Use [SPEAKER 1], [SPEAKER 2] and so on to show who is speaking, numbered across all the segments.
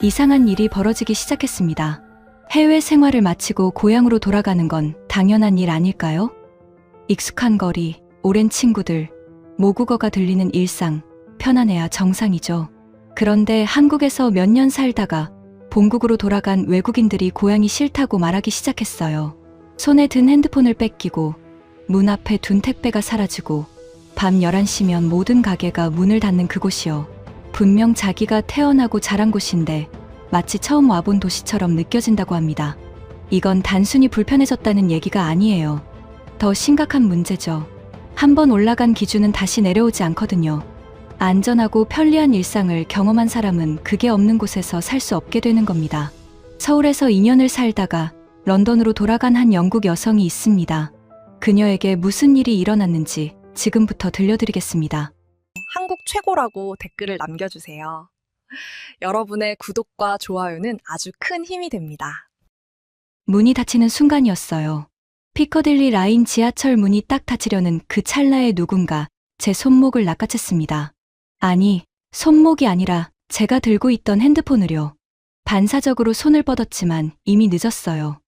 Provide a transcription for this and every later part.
[SPEAKER 1] 이상한 일이 벌어지기 시작했습니다. 해외 생활을 마치고 고향으로 돌아가는 건 당연한 일 아닐까요? 익숙한 거리, 오랜 친구들, 모국어가 들리는 일상, 편안해야 정상이죠. 그런데 한국에서 몇 년 살다가 본국으로 돌아간 외국인들이 고향이 싫다고 말하기 시작했어요. 손에 든 핸드폰을 뺏기고 문 앞에 둔 택배가 사라지고 밤 11시면 모든 가게가 문을 닫는 그곳이요. 분명 자기가 태어나고 자란 곳인데 마치 처음 와본 도시처럼 느껴진다고 합니다. 이건 단순히 불편해졌다는 얘기가 아니에요. 더 심각한 문제죠. 한번 올라간 기준은 다시 내려오지 않거든요. 안전하고 편리한 일상을 경험한 사람은 그게 없는 곳에서 살 수 없게 되는 겁니다. 서울에서 2년을 살다가 런던으로 돌아간 한 영국 여성이 있습니다. 그녀에게 무슨 일이 일어났는지 지금부터 들려드리겠습니다.
[SPEAKER 2] 한국 최고라고 댓글을 남겨주세요. 여러분의 구독과 좋아요는 아주 큰 힘이 됩니다.
[SPEAKER 1] 문이 닫히는 순간이었어요. 피커딜리 라인 지하철 문이 딱 닫히려는 그 찰나에 누군가 제 손목을 낚아챘습니다. 아니, 손목이 아니라 제가 들고 있던 핸드폰을요. 반사적으로 손을 뻗었지만 이미 늦었어요.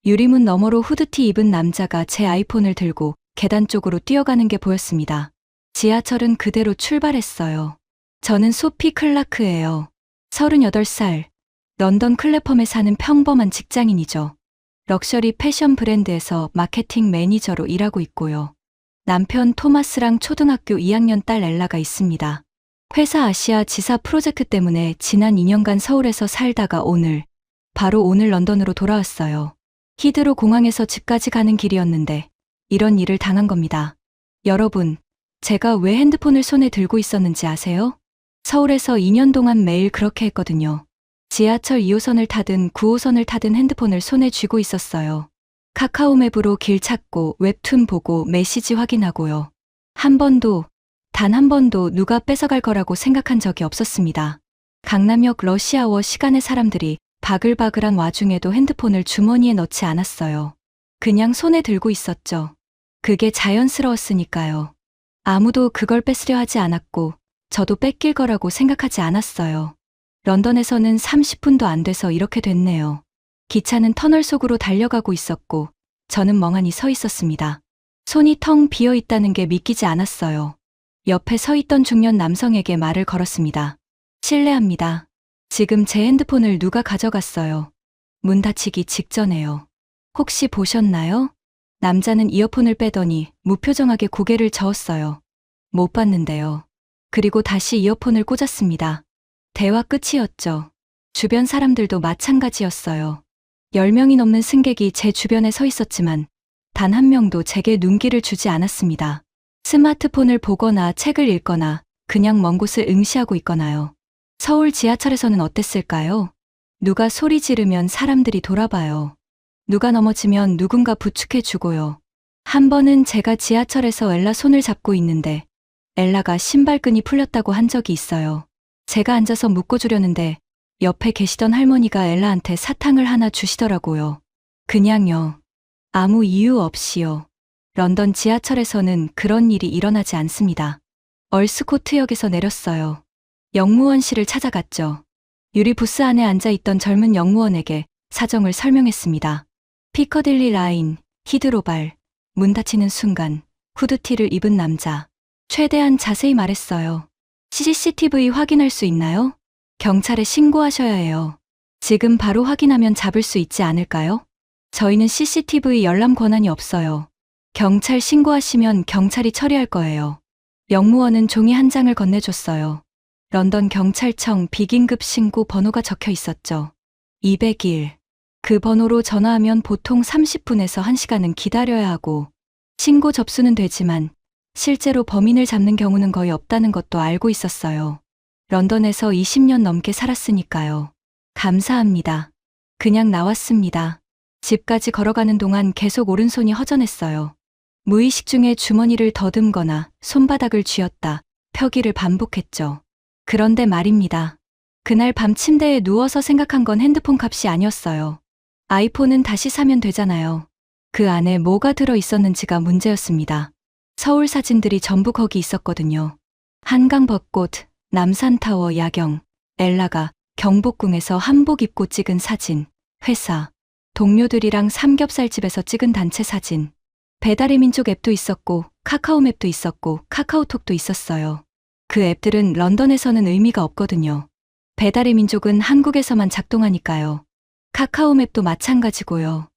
[SPEAKER 1] 유리문 너머로 후드티 입은 남자가 제 아이폰을 들고 계단 쪽으로 뛰어가는 게 보였습니다. 지하철은 그대로 출발했어요. 저는 소피 클라크예요. 38살, 런던 클래펌에 사는 평범한 직장인이죠. 럭셔리 패션 브랜드에서 마케팅 매니저로 일하고 있고요. 남편 토마스랑 초등학교 2학년 딸 엘라가 있습니다. 회사 아시아 지사 프로젝트 때문에 지난 2년간 서울에서 살다가 바로 오늘 런던으로 돌아왔어요. 히드로 공항에서 집까지 가는 길이었는데 이런 일을 당한 겁니다. 여러분, 제가 왜 핸드폰을 손에 들고 있었는지 아세요? 서울에서 2년 동안 매일 그렇게 했거든요. 지하철 2호선을 타든 9호선을 타든 핸드폰을 손에 쥐고 있었어요. 카카오 맵으로 길 찾고 웹툰 보고 메시지 확인하고요. 단 한 번도 누가 뺏어갈 거라고 생각한 적이 없었습니다. 강남역 러시아워 시간에 사람들이 바글바글한 와중에도 핸드폰을 주머니에 넣지 않았어요. 그냥 손에 들고 있었죠. 그게 자연스러웠으니까요. 아무도 그걸 뺏으려 하지 않았고 저도 뺏길 거라고 생각하지 않았어요. 런던에서는 30분도 안 돼서 이렇게 됐네요. 기차는 터널 속으로 달려가고 있었고 저는 멍하니 서 있었습니다. 손이 텅 비어 있다는 게 믿기지 않았어요. 옆에 서 있던 중년 남성에게 말을 걸었습니다. 실례합니다. 지금 제 핸드폰을 누가 가져갔어요. 문 닫히기 직전에요. 혹시 보셨나요? 남자는 이어폰을 빼더니 무표정하게 고개를 저었어요. 못 봤는데요. 그리고 다시 이어폰을 꽂았습니다. 대화 끝이었죠. 주변 사람들도 마찬가지였어요. 10명이 넘는 승객이 제 주변에 서 있었지만 단 한 명도 제게 눈길을 주지 않았습니다. 스마트폰을 보거나 책을 읽거나 그냥 먼 곳을 응시하고 있거나요. 서울 지하철에서는 어땠을까요? 누가 소리 지르면 사람들이 돌아봐요. 누가 넘어지면 누군가 부축해 주고요. 한 번은 제가 지하철에서 엘라 손을 잡고 있는데 엘라가 신발끈이 풀렸다고 한 적이 있어요. 제가 앉아서 묶어주려는데 옆에 계시던 할머니가 엘라한테 사탕을 하나 주시더라고요. 그냥요. 아무 이유 없이요. 런던 지하철에서는 그런 일이 일어나지 않습니다. 얼스코트역에서 내렸어요. 영무원실을 찾아갔죠. 유리 부스 안에 앉아있던 젊은 영무원에게 사정을 설명했습니다. 피커딜리 라인, 히드로발, 문 닫히는 순간 후드티를 입은 남자. 최대한 자세히 말했어요. CCTV 확인할 수 있나요? 경찰에 신고하셔야 해요. 지금 바로 확인하면 잡을 수 있지 않을까요? 저희는 CCTV 열람 권한이 없어요. 경찰 신고하시면 경찰이 처리할 거예요. 영무원은 종이 한 장을 건네줬어요. 런던 경찰청 비긴급 신고 번호가 적혀 있었죠. 201. 그 번호로 전화하면 보통 30분에서 1시간은 기다려야 하고 신고 접수는 되지만 실제로 범인을 잡는 경우는 거의 없다는 것도 알고 있었어요. 런던에서 20년 넘게 살았으니까요. 감사합니다. 그냥 나왔습니다. 집까지 걸어가는 동안 계속 오른손이 허전했어요. 무의식 중에 주머니를 더듬거나 손바닥을 쥐었다 펴기를 반복했죠. 그런데 말입니다. 그날 밤 침대에 누워서 생각한 건 핸드폰 값이 아니었어요. 아이폰은 다시 사면 되잖아요. 그 안에 뭐가 들어 있었는지가 문제였습니다. 서울 사진들이 전부 거기 있었거든요. 한강 벚꽃, 남산타워 야경, 엘라가 경복궁에서 한복 입고 찍은 사진, 회사, 동료들이랑 삼겹살집에서 찍은 단체 사진, 배달의 민족 앱도 있었고 카카오맵도 있었고 카카오톡도 있었어요. 그 앱들은 런던에서는 의미가 없거든요. 배달의 민족은 한국에서만 작동하니까요. 카카오맵도 마찬가지고요.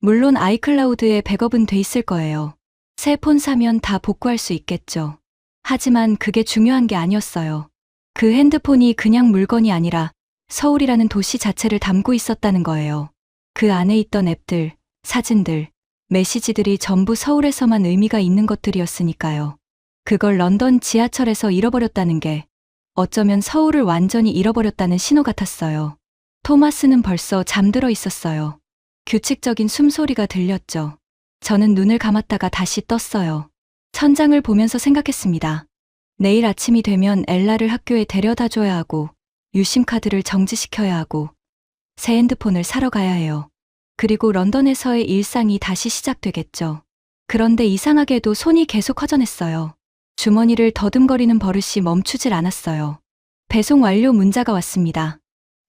[SPEAKER 1] 물론 아이클라우드에 백업은 돼 있을 거예요. 새 폰 사면 다 복구할 수 있겠죠. 하지만 그게 중요한 게 아니었어요. 그 핸드폰이 그냥 물건이 아니라 서울이라는 도시 자체를 담고 있었다는 거예요. 그 안에 있던 앱들, 사진들, 메시지들이 전부 서울에서만 의미가 있는 것들이었으니까요. 그걸 런던 지하철에서 잃어버렸다는 게 어쩌면 서울을 완전히 잃어버렸다는 신호 같았어요. 토마스는 벌써 잠들어 있었어요. 규칙적인 숨소리가 들렸죠. 저는 눈을 감았다가 다시 떴어요. 천장을 보면서 생각했습니다. 내일 아침이 되면 엘라를 학교에 데려다 줘야 하고 유심카드를 정지시켜야 하고 새 핸드폰을 사러 가야 해요. 그리고 런던에서의 일상이 다시 시작되겠죠. 그런데 이상하게도 손이 계속 허전했어요. 주머니를 더듬거리는 버릇이 멈추질 않았어요. 배송 완료 문자가 왔습니다.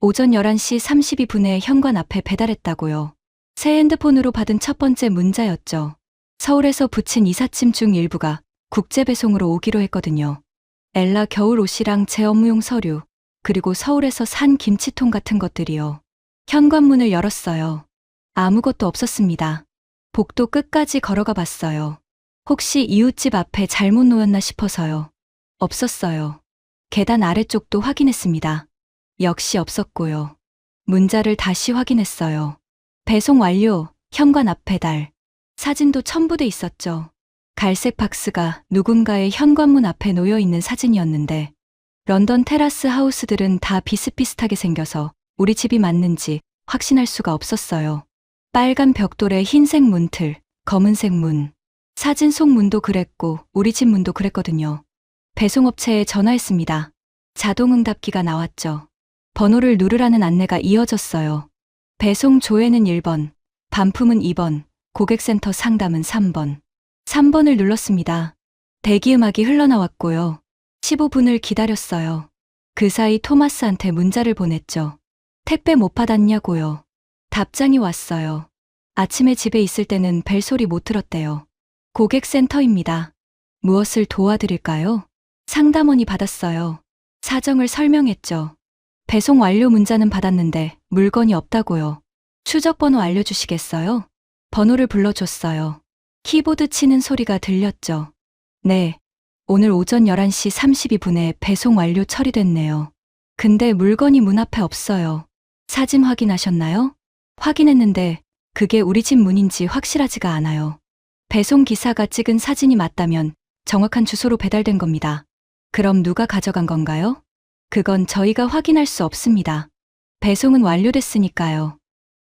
[SPEAKER 1] 오전 11시 32분에 현관 앞에 배달했다고요. 새 핸드폰으로 받은 첫 번째 문자였죠. 서울에서 붙인 이삿짐 중 일부가 국제 배송으로 오기로 했거든요. 엘라 겨울 옷이랑 제 업무용 서류, 그리고 서울에서 산 김치통 같은 것들이요. 현관문을 열었어요. 아무것도 없었습니다. 복도 끝까지 걸어가 봤어요. 혹시 이웃집 앞에 잘못 놓였나 싶어서요. 없었어요. 계단 아래쪽도 확인했습니다. 역시 없었고요. 문자를 다시 확인했어요. 배송 완료, 현관 앞 배달. 사진도 첨부돼 있었죠. 갈색 박스가 누군가의 현관문 앞에 놓여 있는 사진이었는데 런던 테라스 하우스들은 다 비슷비슷하게 생겨서 우리 집이 맞는지 확신할 수가 없었어요. 빨간 벽돌에 흰색 문틀, 검은색 문. 사진 속 문도 그랬고 우리 집 문도 그랬거든요. 배송업체에 전화했습니다. 자동응답기가 나왔죠. 번호를 누르라는 안내가 이어졌어요. 배송 조회는 1번, 반품은 2번, 고객센터 상담은 3번. 3번을 눌렀습니다. 대기음악이 흘러나왔고요. 15분을 기다렸어요. 그 사이 토마스한테 문자를 보냈죠. 택배 못 받았냐고요. 답장이 왔어요. 아침에 집에 있을 때는 벨소리 못 들었대요. 고객센터입니다. 무엇을 도와드릴까요? 상담원이 받았어요. 사정을 설명했죠. 배송 완료 문자는 받았는데 물건이 없다고요. 추적번호 알려주시겠어요? 번호를 불러줬어요. 키보드 치는 소리가 들렸죠. 네. 오늘 오전 11시 32분에 배송 완료 처리됐네요. 근데 물건이 문 앞에 없어요. 사진 확인하셨나요? 확인했는데 그게 우리 집 문인지 확실하지가 않아요. 배송 기사가 찍은 사진이 맞다면 정확한 주소로 배달된 겁니다. 그럼 누가 가져간 건가요? 그건 저희가 확인할 수 없습니다. 배송은 완료됐으니까요.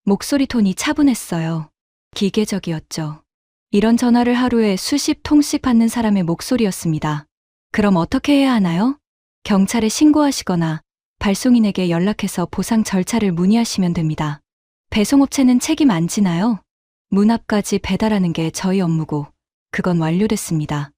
[SPEAKER 1] 목소리 톤이 차분했어요. 기계적이었죠. 이런 전화를 하루에 수십 통씩 받는 사람의 목소리였습니다. 그럼 어떻게 해야 하나요? 경찰에 신고하시거나 발송인에게 연락해서 보상 절차를 문의하시면 됩니다. 배송업체는 책임 안 지나요? 문 앞까지 배달하는 게 저희 업무고 그건 완료됐습니다.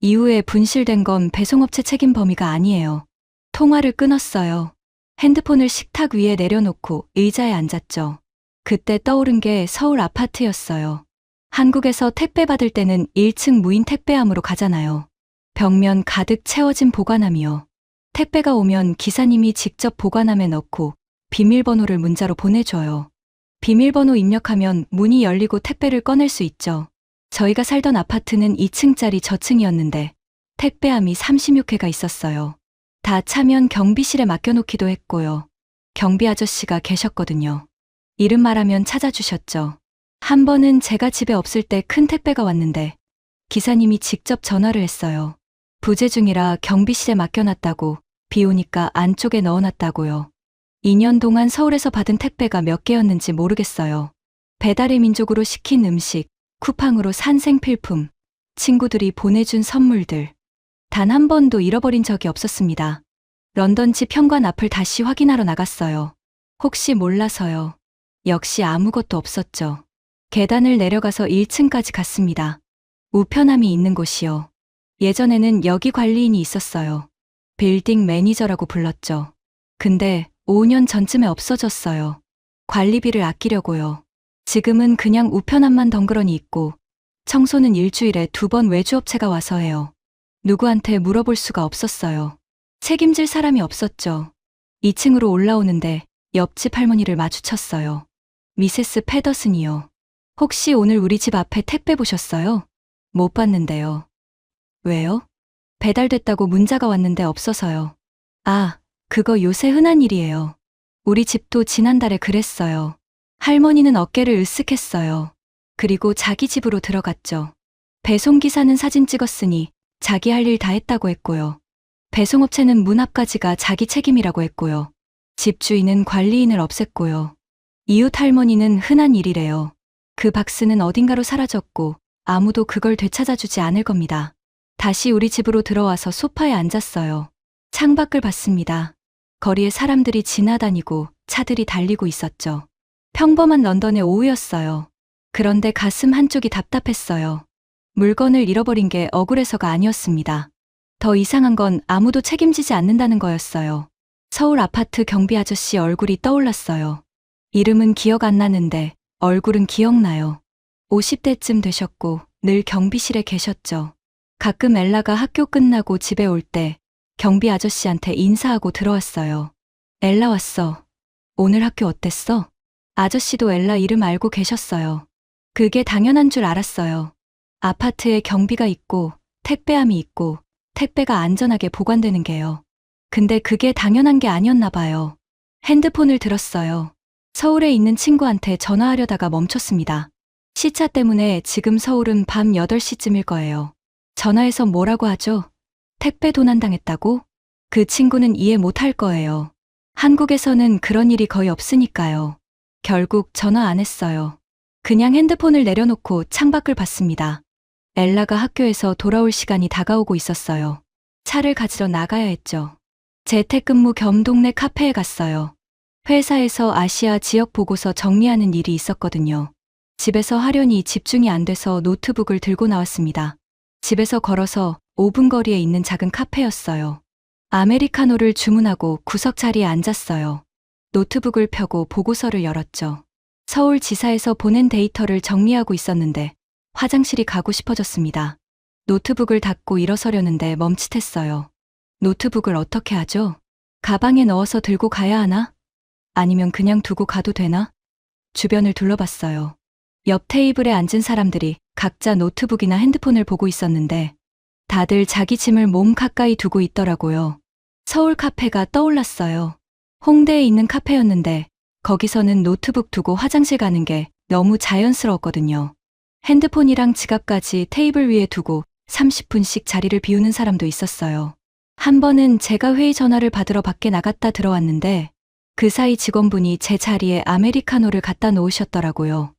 [SPEAKER 1] 이후에 분실된 건 배송업체 책임 범위가 아니에요. 통화를 끊었어요. 핸드폰을 식탁 위에 내려놓고 의자에 앉았죠. 그때 떠오른 게 서울 아파트였어요. 한국에서 택배 받을 때는 1층 무인 택배함으로 가잖아요. 벽면 가득 채워진 보관함이요. 택배가 오면 기사님이 직접 보관함에 넣고 비밀번호를 문자로 보내줘요. 비밀번호 입력하면 문이 열리고 택배를 꺼낼 수 있죠. 저희가 살던 아파트는 2층짜리 저층이었는데 택배함이 36회가 있었어요. 다 차면 경비실에 맡겨놓기도 했고요. 경비 아저씨가 계셨거든요. 이름 말하면 찾아주셨죠. 한 번은 제가 집에 없을 때 큰 택배가 왔는데 기사님이 직접 전화를 했어요. 부재 중이라 경비실에 맡겨놨다고, 비 오니까 안쪽에 넣어놨다고요. 2년 동안 서울에서 받은 택배가 몇 개였는지 모르겠어요. 배달의 민족으로 시킨 음식, 쿠팡으로 산 생필품, 친구들이 보내준 선물들. 단 한 번도 잃어버린 적이 없었습니다. 런던 집 현관 앞을 다시 확인하러 나갔어요. 혹시 몰라서요. 역시 아무것도 없었죠. 계단을 내려가서 1층까지 갔습니다. 우편함이 있는 곳이요. 예전에는 여기 관리인이 있었어요. 빌딩 매니저라고 불렀죠. 근데 5년 전쯤에 없어졌어요. 관리비를 아끼려고요. 지금은 그냥 우편함만 덩그러니 있고 청소는 일주일에 2번 외주업체가 와서 해요. 누구한테 물어볼 수가 없었어요. 책임질 사람이 없었죠. 2층으로 올라오는데 옆집 할머니를 마주쳤어요. 미세스 패더슨이요. 혹시 오늘 우리 집 앞에 택배 보셨어요? 못 봤는데요. 왜요? 배달됐다고 문자가 왔는데 없어서요. 아, 그거 요새 흔한 일이에요. 우리 집도 지난달에 그랬어요. 할머니는 어깨를 으쓱했어요. 그리고 자기 집으로 들어갔죠. 배송기사는 사진 찍었으니 자기 할 일 다 했다고 했고요. 배송업체는 문 앞까지가 자기 책임이라고 했고요. 집주인은 관리인을 없앴고요. 이웃 할머니는 흔한 일이래요. 그 박스는 어딘가로 사라졌고 아무도 그걸 되찾아주지 않을 겁니다. 다시 우리 집으로 들어와서 소파에 앉았어요. 창밖을 봤습니다. 거리에 사람들이 지나다니고 차들이 달리고 있었죠. 평범한 런던의 오후였어요. 그런데 가슴 한쪽이 답답했어요. 물건을 잃어버린 게 억울해서가 아니었습니다. 더 이상한 건 아무도 책임지지 않는다는 거였어요. 서울 아파트 경비 아저씨 얼굴이 떠올랐어요. 이름은 기억 안 나는데 얼굴은 기억나요. 50대쯤 되셨고 늘 경비실에 계셨죠. 가끔 엘라가 학교 끝나고 집에 올 때 경비 아저씨한테 인사하고 들어왔어요. 엘라 왔어. 오늘 학교 어땠어? 아저씨도 엘라 이름 알고 계셨어요. 그게 당연한 줄 알았어요. 아파트에 경비가 있고 택배함이 있고 택배가 안전하게 보관되는 게요. 근데 그게 당연한 게 아니었나 봐요. 핸드폰을 들었어요. 서울에 있는 친구한테 전화하려다가 멈췄습니다. 시차 때문에 지금 서울은 밤 8시쯤일 거예요. 전화해서 뭐라고 하죠? 택배 도난당했다고? 그 친구는 이해 못할 거예요. 한국에서는 그런 일이 거의 없으니까요. 결국 전화 안 했어요. 그냥 핸드폰을 내려놓고 창밖을 봤습니다. 엘라가 학교에서 돌아올 시간이 다가오고 있었어요. 차를 가지러 나가야 했죠. 재택근무 겸 동네 카페에 갔어요. 회사에서 아시아 지역 보고서 정리하는 일이 있었거든요. 집에서 하려니 집중이 안 돼서 노트북을 들고 나왔습니다. 집에서 걸어서 5분 거리에 있는 작은 카페였어요. 아메리카노를 주문하고 구석 자리에 앉았어요. 노트북을 펴고 보고서를 열었죠. 서울지사에서 보낸 데이터를 정리하고 있었는데 화장실이 가고 싶어졌습니다. 노트북을 닫고 일어서려는데 멈칫했어요. 노트북을 어떻게 하죠? 가방에 넣어서 들고 가야 하나? 아니면 그냥 두고 가도 되나? 주변을 둘러봤어요. 옆 테이블에 앉은 사람들이 각자 노트북이나 핸드폰을 보고 있었는데 다들 자기 짐을 몸 가까이 두고 있더라고요. 서울 카페가 떠올랐어요. 홍대에 있는 카페였는데 거기서는 노트북 두고 화장실 가는 게 너무 자연스러웠거든요. 핸드폰이랑 지갑까지 테이블 위에 두고 30분씩 자리를 비우는 사람도 있었어요. 한 번은 제가 회의 전화를 받으러 밖에 나갔다 들어왔는데 그 사이 직원분이 제 자리에 아메리카노를 갖다 놓으셨더라고요.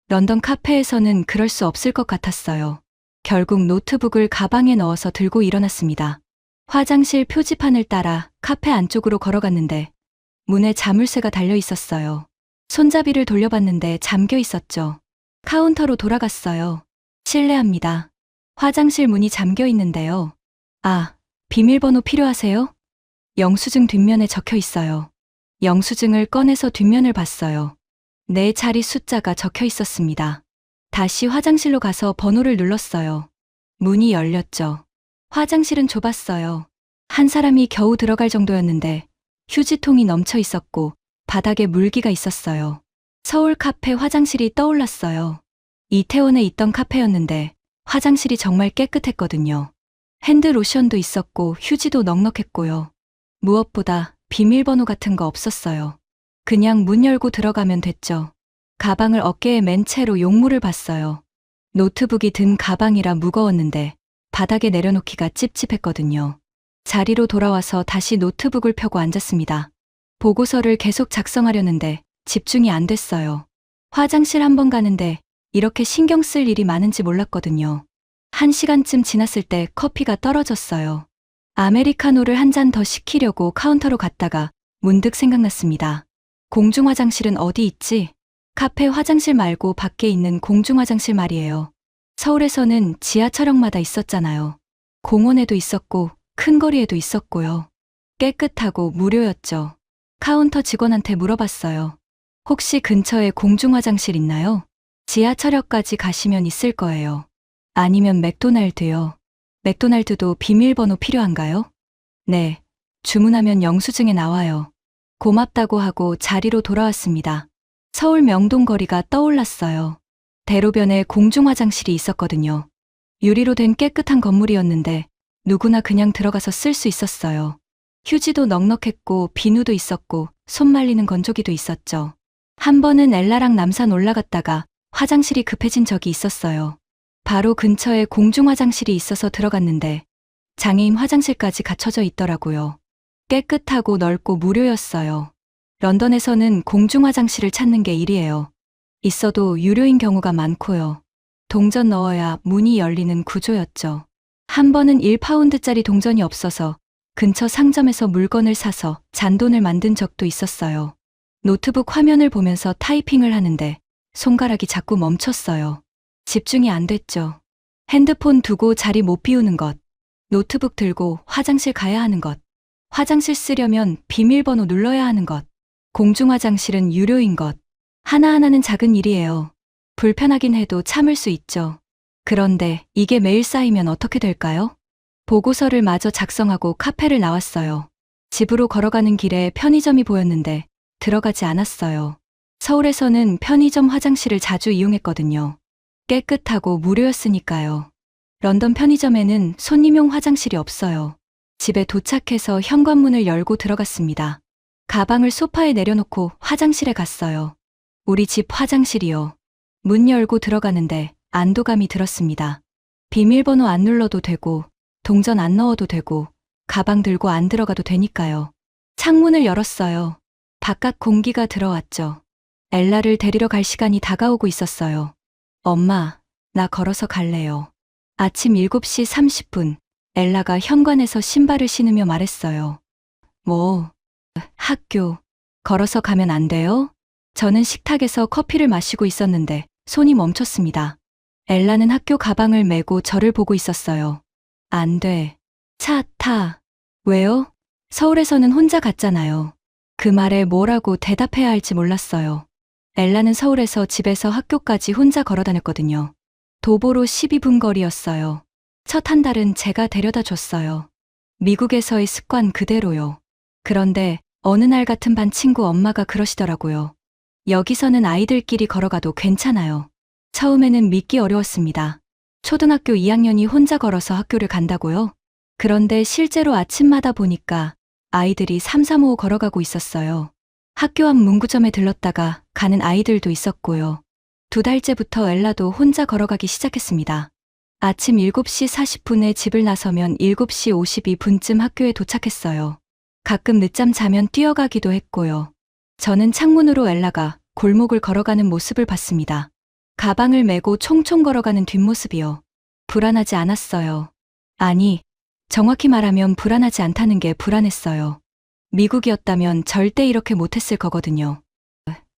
[SPEAKER 1] 런던 카페에서는 그럴 수 없을 것 같았어요. 결국 노트북을 가방에 넣어서 들고 일어났습니다. 화장실 표지판을 따라 카페 안쪽으로 걸어갔는데 문에 자물쇠가 달려 있었어요. 손잡이를 돌려봤는데 잠겨 있었죠. 카운터로 돌아갔어요. 실례합니다. 화장실 문이 잠겨 있는데요. 아, 비밀번호 필요하세요? 영수증 뒷면에 적혀 있어요. 영수증을 꺼내서 뒷면을 봤어요. 내 자리 숫자가 적혀 있었습니다. 다시 화장실로 가서 번호를 눌렀어요. 문이 열렸죠. 화장실은 좁았어요. 한 사람이 겨우 들어갈 정도였는데 휴지통이 넘쳐 있었고 바닥에 물기가 있었어요. 서울 카페 화장실이 떠올랐어요. 이태원에 있던 카페였는데 화장실이 정말 깨끗했거든요. 핸드로션도 있었고 휴지도 넉넉했고요. 무엇보다 비밀번호 같은 거 없었어요. 그냥 문 열고 들어가면 됐죠. 가방을 어깨에 맨 채로 용물을 봤어요. 노트북이 든 가방이라 무거웠는데 바닥에 내려놓기가 찝찝했거든요. 자리로 돌아와서 다시 노트북을 펴고 앉았습니다. 보고서를 계속 작성하려는데 집중이 안 됐어요. 화장실 한 번 가는데 이렇게 신경 쓸 일이 많은지 몰랐거든요. 1시간쯤 지났을 때 커피가 떨어졌어요. 아메리카노를 한 잔 더 시키려고 카운터로 갔다가 문득 생각났습니다. 공중화장실은 어디 있지? 카페 화장실 말고 밖에 있는 공중화장실 말이에요. 서울에서는 지하철역마다 있었잖아요. 공원에도 있었고 큰 거리에도 있었고요. 깨끗하고 무료였죠. 카운터 직원한테 물어봤어요. 혹시 근처에 공중화장실 있나요? 지하철역까지 가시면 있을 거예요. 아니면 맥도날드요. 맥도날드도 비밀번호 필요한가요? 네. 주문하면 영수증에 나와요. 고맙다고 하고 자리로 돌아왔습니다. 서울 명동거리가 떠올랐어요. 대로변에 공중화장실이 있었거든요. 유리로 된 깨끗한 건물이었는데 누구나 그냥 들어가서 쓸 수 있었어요. 휴지도 넉넉했고 비누도 있었고 손 말리는 건조기도 있었죠. 한 번은 엘라랑 남산 올라갔다가 화장실이 급해진 적이 있었어요. 바로 근처에 공중화장실이 있어서 들어갔는데 장애인 화장실까지 갖춰져 있더라고요. 깨끗하고 넓고 무료였어요. 런던에서는 공중화장실을 찾는 게 일이에요. 있어도 유료인 경우가 많고요. 동전 넣어야 문이 열리는 구조였죠. 한 번은 1파운드짜리 동전이 없어서 근처 상점에서 물건을 사서 잔돈을 만든 적도 있었어요. 노트북 화면을 보면서 타이핑을 하는데 손가락이 자꾸 멈췄어요. 집중이 안 됐죠. 핸드폰 두고 자리 못 비우는 것. 노트북 들고 화장실 가야 하는 것. 화장실 쓰려면 비밀번호 눌러야 하는 것. 공중화장실은 유료인 것. 하나하나는 작은 일이에요. 불편하긴 해도 참을 수 있죠. 그런데 이게 매일 쌓이면 어떻게 될까요? 보고서를 마저 작성하고 카페를 나왔어요. 집으로 걸어가는 길에 편의점이 보였는데 들어가지 않았어요. 서울에서는 편의점 화장실을 자주 이용했거든요. 깨끗하고 무료였으니까요. 런던 편의점에는 손님용 화장실이 없어요. 집에 도착해서 현관문을 열고 들어갔습니다. 가방을 소파에 내려놓고 화장실에 갔어요. 우리 집 화장실이요. 문 열고 들어가는데 안도감이 들었습니다. 비밀번호 안 눌러도 되고, 동전 안 넣어도 되고, 가방 들고 안 들어가도 되니까요. 창문을 열었어요. 바깥 공기가 들어왔죠. 엘라를 데리러 갈 시간이 다가오고 있었어요. 엄마, 나 걸어서 갈래요. 아침 7시 30분, 엘라가 현관에서 신발을 신으며 말했어요. 뭐, 학교, 걸어서 가면 안 돼요? 저는 식탁에서 커피를 마시고 있었는데 손이 멈췄습니다. 엘라는 학교 가방을 메고 저를 보고 있었어요. 안 돼. 차 타. 왜요? 서울에서는 혼자 갔잖아요. 그 말에 뭐라고 대답해야 할지 몰랐어요. 엘라는 서울에서 집에서 학교까지 혼자 걸어 다녔거든요. 도보로 12분 거리였어요. 첫 한 달은 제가 데려다 줬어요. 미국에서의 습관 그대로요. 그런데 어느 날 같은 반 친구 엄마가 그러시더라고요. 여기서는 아이들끼리 걸어가도 괜찮아요. 처음에는 믿기 어려웠습니다. 초등학교 2학년이 혼자 걸어서 학교를 간다고요? 그런데 실제로 아침마다 보니까 아이들이 335 걸어가고 있었어요. 학교 앞 문구점에 들렀다가 가는 아이들도 있었고요. 2달째부터 엘라도 혼자 걸어가기 시작했습니다. 아침 7시 40분에 집을 나서면 7시 52분쯤 학교에 도착했어요. 가끔 늦잠 자면 뛰어가기도 했고요. 저는 창문으로 엘라가 골목을 걸어가는 모습을 봤습니다. 가방을 메고 총총 걸어가는 뒷모습이요. 불안하지 않았어요. 아니, 정확히 말하면 불안하지 않다는 게 불안했어요. 미국이었다면 절대 이렇게 못했을 거거든요.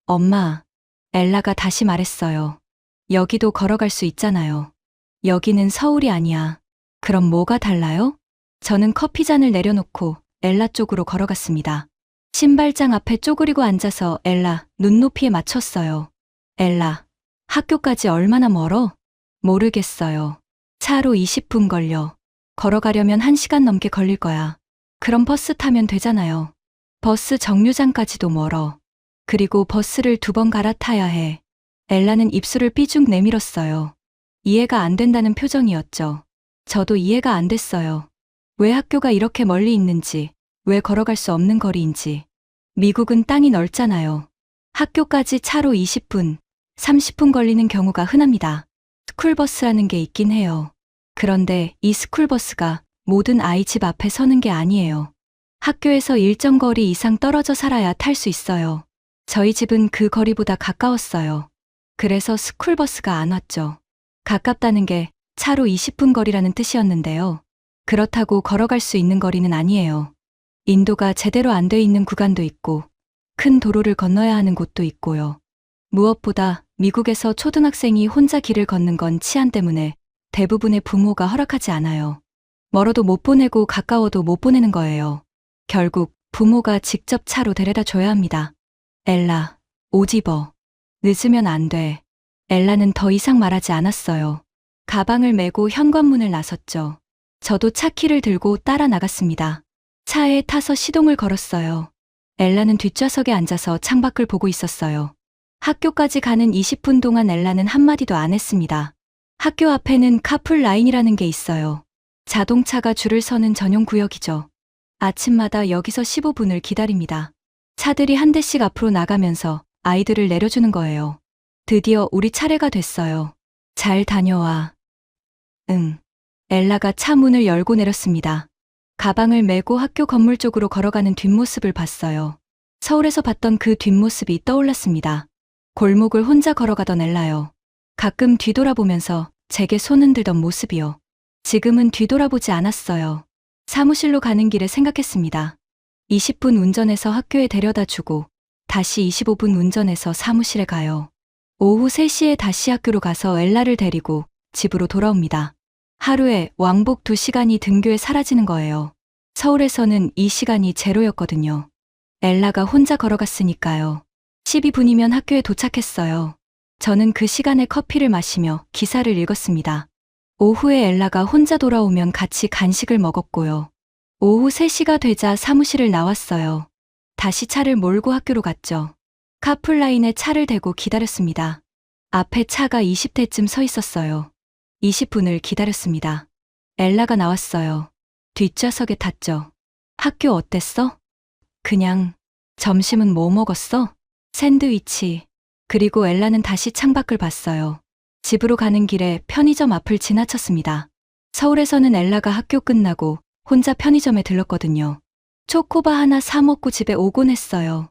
[SPEAKER 1] 엄마, 엘라가 다시 말했어요. 여기도 걸어갈 수 있잖아요. 여기는 서울이 아니야. 그럼 뭐가 달라요? 저는 커피잔을 내려놓고 엘라 쪽으로 걸어갔습니다. 신발장 앞에 쪼그리고 앉아서 엘라 눈높이에 맞췄어요. 엘라, 학교까지 얼마나 멀어? 모르겠어요. 차로 20분 걸려. 걸어가려면 1시간 넘게 걸릴 거야. 그럼 버스 타면 되잖아요. 버스 정류장까지도 멀어. 그리고 버스를 2번 갈아타야 해. 엘라는 입술을 삐죽 내밀었어요. 이해가 안 된다는 표정이었죠. 저도 이해가 안 됐어요. 왜 학교가 이렇게 멀리 있는지, 왜 걸어갈 수 없는 거리인지. 미국은 땅이 넓잖아요. 학교까지 차로 20분, 30분 걸리는 경우가 흔합니다. 스쿨버스라는 게 있긴 해요. 그런데 이 스쿨버스가 모든 아이 집 앞에 서는 게 아니에요. 학교에서 일정 거리 이상 떨어져 살아야 탈 수 있어요. 저희 집은 그 거리보다 가까웠어요. 그래서 스쿨버스가 안 왔죠. 가깝다는 게 차로 20분 거리라는 뜻이었는데요. 그렇다고 걸어갈 수 있는 거리는 아니에요. 인도가 제대로 안 돼 있는 구간도 있고, 큰 도로를 건너야 하는 곳도 있고요. 무엇보다 미국에서 초등학생이 혼자 길을 걷는 건 치안 때문에 대부분의 부모가 허락하지 않아요. 멀어도 못 보내고 가까워도 못 보내는 거예요. 결국 부모가 직접 차로 데려다 줘야 합니다. 엘라, 옷 입어. 늦으면 안 돼. 엘라는 더 이상 말하지 않았어요. 가방을 메고 현관문을 나섰죠. 저도 차 키를 들고 따라 나갔습니다. 차에 타서 시동을 걸었어요. 엘라는 뒷좌석에 앉아서 창밖을 보고 있었어요. 학교까지 가는 20분 동안 엘라는 한마디도 안 했습니다. 학교 앞에는 카풀 라인이라는 게 있어요. 자동차가 줄을 서는 전용 구역이죠. 아침마다 여기서 15분을 기다립니다. 차들이 한 대씩 앞으로 나가면서 아이들을 내려주는 거예요. 드디어 우리 차례가 됐어요. 잘 다녀와. 응. 엘라가 차 문을 열고 내렸습니다. 가방을 메고 학교 건물 쪽으로 걸어가는 뒷모습을 봤어요. 서울에서 봤던 그 뒷모습이 떠올랐습니다. 골목을 혼자 걸어가던 엘라요. 가끔 뒤돌아보면서 제게 손 흔들던 모습이요. 지금은 뒤돌아보지 않았어요. 사무실로 가는 길에 생각했습니다. 20분 운전해서 학교에 데려다 주고 다시 25분 운전해서 사무실에 가요. 오후 3시에 다시 학교로 가서 엘라를 데리고 집으로 돌아옵니다. 하루에 왕복 2시간이 등교에 사라지는 거예요. 서울에서는 이 시간이 제로였거든요. 엘라가 혼자 걸어갔으니까요. 12분이면 학교에 도착했어요. 저는 그 시간에 커피를 마시며 기사를 읽었습니다. 오후에 엘라가 혼자 돌아오면 같이 간식을 먹었고요. 오후 3시가 되자 사무실을 나왔어요. 다시 차를 몰고 학교로 갔죠. 카풀라인에 차를 대고 기다렸습니다. 앞에 차가 20대쯤 서 있었어요. 20분을 기다렸습니다. 엘라가 나왔어요. 뒷좌석에 탔죠. 학교 어땠어? 그냥. 점심은 뭐 먹었어? 샌드위치. 그리고 엘라는 다시 창밖을 봤어요. 집으로 가는 길에 편의점 앞을 지나쳤습니다. 서울에서는 엘라가 학교 끝나고 혼자 편의점에 들렀거든요. 초코바 하나 사 먹고 집에 오곤 했어요.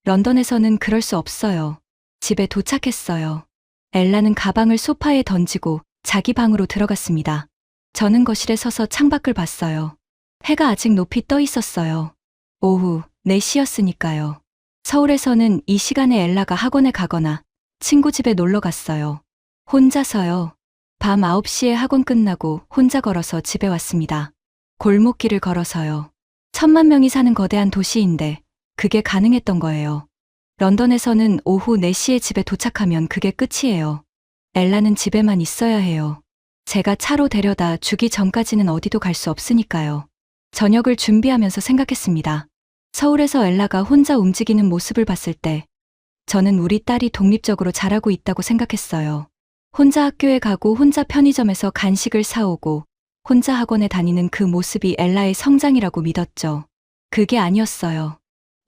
[SPEAKER 1] 런던에서는 그럴 수 없어요. 집에 도착했어요. 엘라는 가방을 소파에 던지고 자기 방으로 들어갔습니다. 저는 거실에 서서 창밖을 봤어요. 해가 아직 높이 떠 있었어요. 오후 4시였으니까요. 서울에서는 이 시간에 엘라가 학원에 가거나 친구 집에 놀러 갔어요. 혼자서요. 밤 9시에 학원 끝나고 혼자 걸어서 집에 왔습니다. 골목길을 걸어서요. 1,000만 명이 사는 거대한 도시인데 그게 가능했던 거예요. 런던에서는 오후 4시에 집에 도착하면 그게 끝이에요. 엘라는 집에만 있어야 해요. 제가 차로 데려다 주기 전까지는 어디도 갈 수 없으니까요. 저녁을 준비하면서 생각했습니다. 서울에서 엘라가 혼자 움직이는 모습을 봤을 때 저는 우리 딸이 독립적으로 자라고 있다고 생각했어요. 혼자 학교에 가고 혼자 편의점에서 간식을 사오고 혼자 학원에 다니는 그 모습이 엘라의 성장이라고 믿었죠. 그게 아니었어요.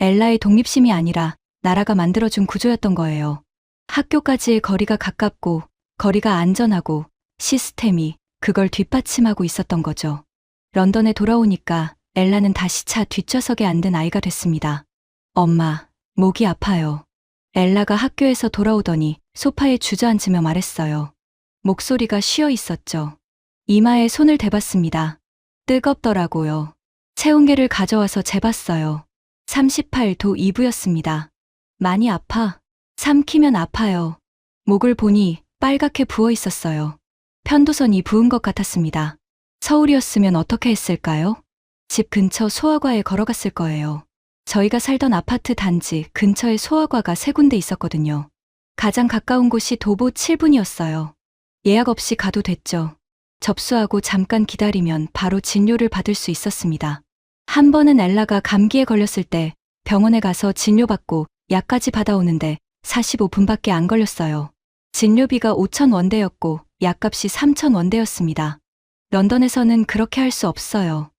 [SPEAKER 1] 엘라의 독립심이 아니라 나라가 만들어준 구조였던 거예요. 학교까지의 거리가 가깝고 거리가 안전하고 시스템이 그걸 뒷받침하고 있었던 거죠. 런던에 돌아오니까 엘라는 다시 차 뒷좌석에 앉은 아이가 됐습니다. 엄마, 목이 아파요. 엘라가 학교에서 돌아오더니 소파에 주저앉으며 말했어요. 목소리가 쉬어 있었죠. 이마에 손을 대봤습니다. 뜨겁더라고요. 체온계를 가져와서 재봤어요. 38도 2부였습니다. 많이 아파. 삼키면 아파요. 목을 보니 빨갛게 부어 있었어요. 편도선이 부은 것 같았습니다. 서울이었으면 어떻게 했을까요? 집 근처 소아과에 걸어갔을 거예요. 저희가 살던 아파트 단지 근처에 소아과가 3군데 있었거든요. 가장 가까운 곳이 도보 7분이었어요. 예약 없이 가도 됐죠. 접수하고 잠깐 기다리면 바로 진료를 받을 수 있었습니다. 한 번은 엘라가 감기에 걸렸을 때 병원에 가서 진료받고 약까지 받아오는데 45분밖에 안 걸렸어요. 진료비가 5,000원대였고 약값이 3,000원대였습니다. 런던에서는 그렇게 할 수 없어요.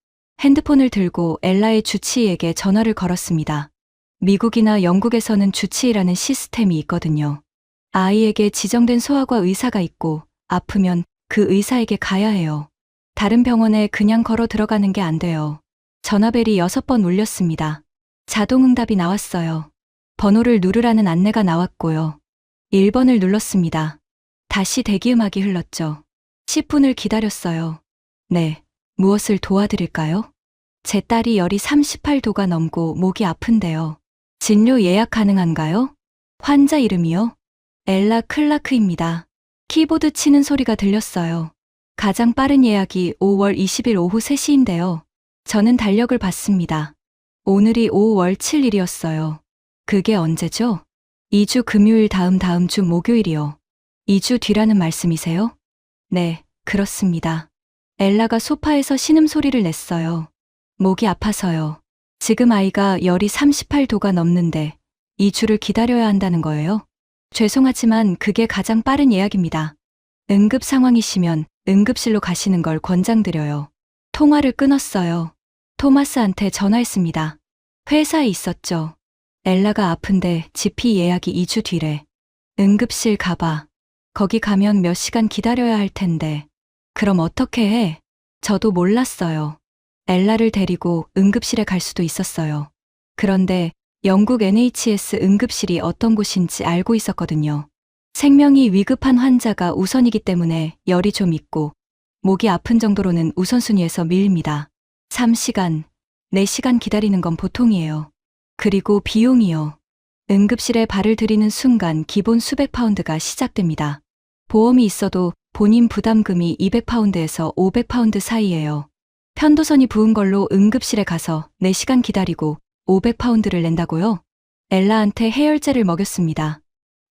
[SPEAKER 1] 핸드폰을 들고 엘라의 주치의에게 전화를 걸었습니다. 미국이나 영국에서는 주치의라는 시스템이 있거든요. 아이에게 지정된 소아과 의사가 있고 아프면 그 의사에게 가야 해요. 다른 병원에 그냥 걸어 들어가는 게 안 돼요. 전화벨이 6번 울렸습니다. 자동응답이 나왔어요. 번호를 누르라는 안내가 나왔고요. 1번을 눌렀습니다. 다시 대기음악이 흘렀죠. 10분을 기다렸어요. 네, 무엇을 도와드릴까요? 제 딸이 열이 38도가 넘고 목이 아픈데요. 진료 예약 가능한가요? 환자 이름이요? 엘라 클라크입니다. 키보드 치는 소리가 들렸어요. 가장 빠른 예약이 5월 20일 오후 3시인데요. 저는 달력을 봤습니다. 오늘이 5월 7일이었어요. 그게 언제죠? 2주 금요일 다음 주 목요일이요. 2주 뒤라는 말씀이세요? 네, 그렇습니다. 엘라가 소파에서 신음소리를 냈어요. 목이 아파서요. 지금 아이가 열이 38도가 넘는데 2주를 기다려야 한다는 거예요? 죄송하지만 그게 가장 빠른 예약입니다. 응급 상황이시면 응급실로 가시는 걸 권장드려요. 통화를 끊었어요. 토마스한테 전화했습니다. 회사에 있었죠. 엘라가 아픈데 GP 예약이 2주 뒤래. 응급실 가봐. 거기 가면 몇 시간 기다려야 할 텐데. 그럼 어떻게 해? 저도 몰랐어요. 엘라를 데리고 응급실에 갈 수도 있었어요. 그런데 영국 NHS 응급실이 어떤 곳인지 알고 있었거든요. 생명이 위급한 환자가 우선이기 때문에 열이 좀 있고 목이 아픈 정도로는 우선순위에서 밀립니다. 3시간, 4시간 기다리는 건 보통이에요. 그리고 비용이요. 응급실에 발을 들이는 순간 기본 수백 파운드가 시작됩니다. 보험이 있어도 본인 부담금이 200파운드에서 500파운드 사이예요. 편도선이 부은 걸로 응급실에 가서 4시간 기다리고 500파운드를 낸다고요? 엘라한테 해열제를 먹였습니다.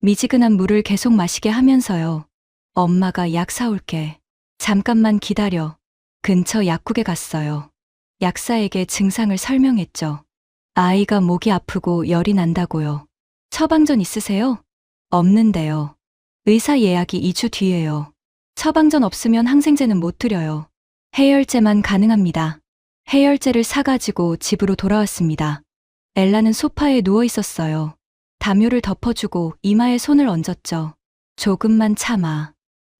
[SPEAKER 1] 미지근한 물을 계속 마시게 하면서요. 엄마가 약 사올게. 잠깐만 기다려. 근처 약국에 갔어요. 약사에게 증상을 설명했죠. 아이가 목이 아프고 열이 난다고요. 처방전 있으세요? 없는데요. 의사 예약이 2주 뒤에요. 처방전 없으면 항생제는 못 드려요. 해열제만 가능합니다. 해열제를 사가지고 집으로 돌아왔습니다. 엘라는 소파에 누워 있었어요. 담요를 덮어주고 이마에 손을 얹었죠. 조금만 참아.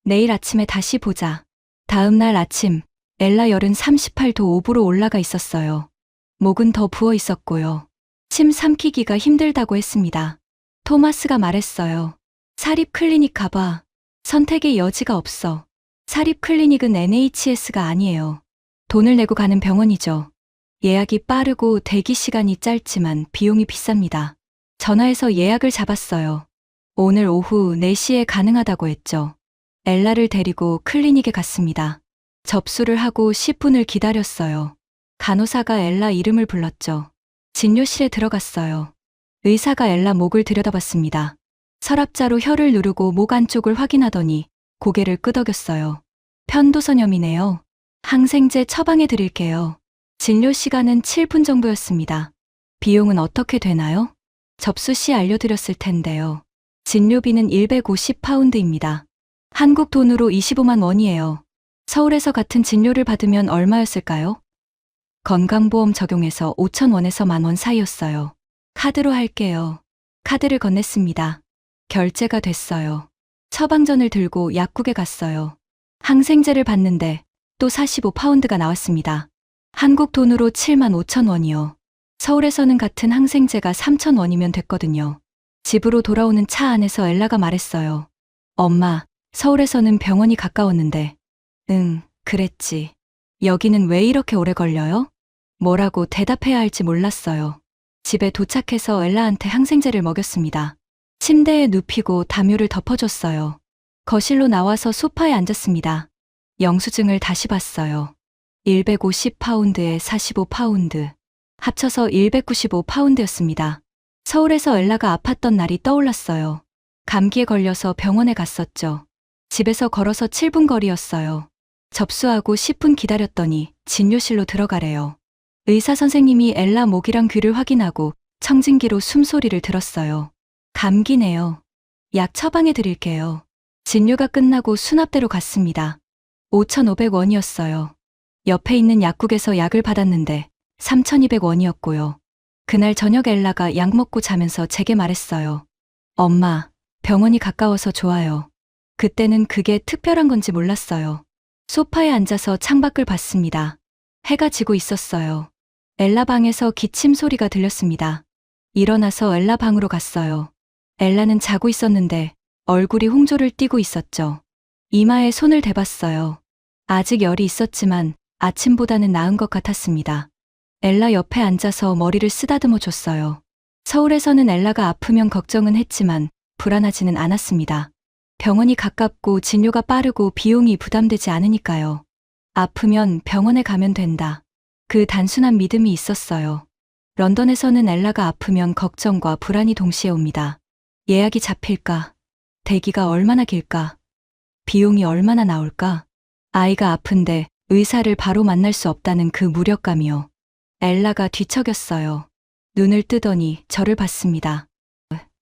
[SPEAKER 1] 내일 아침에 다시 보자. 다음 날 아침, 엘라 열은 38도 5부로 올라가 있었어요. 목은 더 부어 있었고요. 침 삼키기가 힘들다고 했습니다. 토마스가 말했어요. 사립 클리닉 가봐. 선택의 여지가 없어. 사립 클리닉은 NHS가 아니에요. 돈을 내고 가는 병원이죠. 예약이 빠르고 대기 시간이 짧지만 비용이 비쌉니다. 전화해서 예약을 잡았어요. 오늘 오후 4시에 가능하다고 했죠. 엘라를 데리고 클리닉에 갔습니다. 접수를 하고 10분을 기다렸어요. 간호사가 엘라 이름을 불렀죠. 진료실에 들어갔어요. 의사가 엘라 목을 들여다봤습니다. 서랍자로 혀를 누르고 목 안쪽을 확인하더니 고개를 끄덕였어요. 편도선염이네요. 항생제 처방해 드릴게요. 진료 시간은 7분 정도였습니다. 비용은 어떻게 되나요? 접수 시 알려드렸을 텐데요. 진료비는 150파운드입니다. 한국 돈으로 25만 원이에요. 서울에서 같은 진료를 받으면 얼마였을까요? 건강보험 적용해서 5천 원에서 10,000원 사이였어요. 카드로 할게요. 카드를 건넸습니다. 결제가 됐어요. 처방전을 들고 약국에 갔어요. 항생제를 받는데 또 45파운드가 나왔습니다. 한국 돈으로 7만 5천 원이요. 서울에서는 같은 항생제가 3천 원이면 됐거든요. 집으로 돌아오는 차 안에서 엘라가 말했어요. 엄마, 서울에서는 병원이 가까웠는데. 응, 그랬지. 여기는 왜 이렇게 오래 걸려요? 뭐라고 대답해야 할지 몰랐어요. 집에 도착해서 엘라한테 항생제를 먹였습니다. 침대에 눕히고 담요를 덮어줬어요. 거실로 나와서 소파에 앉았습니다. 영수증을 다시 봤어요. 150파운드에 45파운드. 합쳐서 195파운드였습니다. 서울에서 엘라가 아팠던 날이 떠올랐어요. 감기에 걸려서 병원에 갔었죠. 집에서 걸어서 7분 거리였어요. 접수하고 10분 기다렸더니 진료실로 들어가래요. 의사 선생님이 엘라 목이랑 귀를 확인하고 청진기로 숨소리를 들었어요. 감기네요. 약 처방해 드릴게요. 진료가 끝나고 수납대로 갔습니다. 5,500원이었어요. 옆에 있는 약국에서 약을 받았는데 3,200원이었고요. 그날 저녁 엘라가 약 먹고 자면서 제게 말했어요. 엄마, 병원이 가까워서 좋아요. 그때는 그게 특별한 건지 몰랐어요. 소파에 앉아서 창밖을 봤습니다. 해가 지고 있었어요. 엘라 방에서 기침 소리가 들렸습니다. 일어나서 엘라 방으로 갔어요. 엘라는 자고 있었는데 얼굴이 홍조를 띠고 있었죠. 이마에 손을 대봤어요. 아직 열이 있었지만 아침보다는 나은 것 같았습니다. 엘라 옆에 앉아서 머리를 쓰다듬어 줬어요. 서울에서는 엘라가 아프면 걱정은 했지만 불안하지는 않았습니다. 병원이 가깝고 진료가 빠르고 비용이 부담되지 않으니까요. 아프면 병원에 가면 된다. 그 단순한 믿음이 있었어요. 런던에서는 엘라가 아프면 걱정과 불안이 동시에 옵니다. 예약이 잡힐까? 대기가 얼마나 길까? 비용이 얼마나 나올까? 아이가 아픈데 의사를 바로 만날 수 없다는 그 무력감이요. 엘라가 뒤척였어요. 눈을 뜨더니 저를 봤습니다.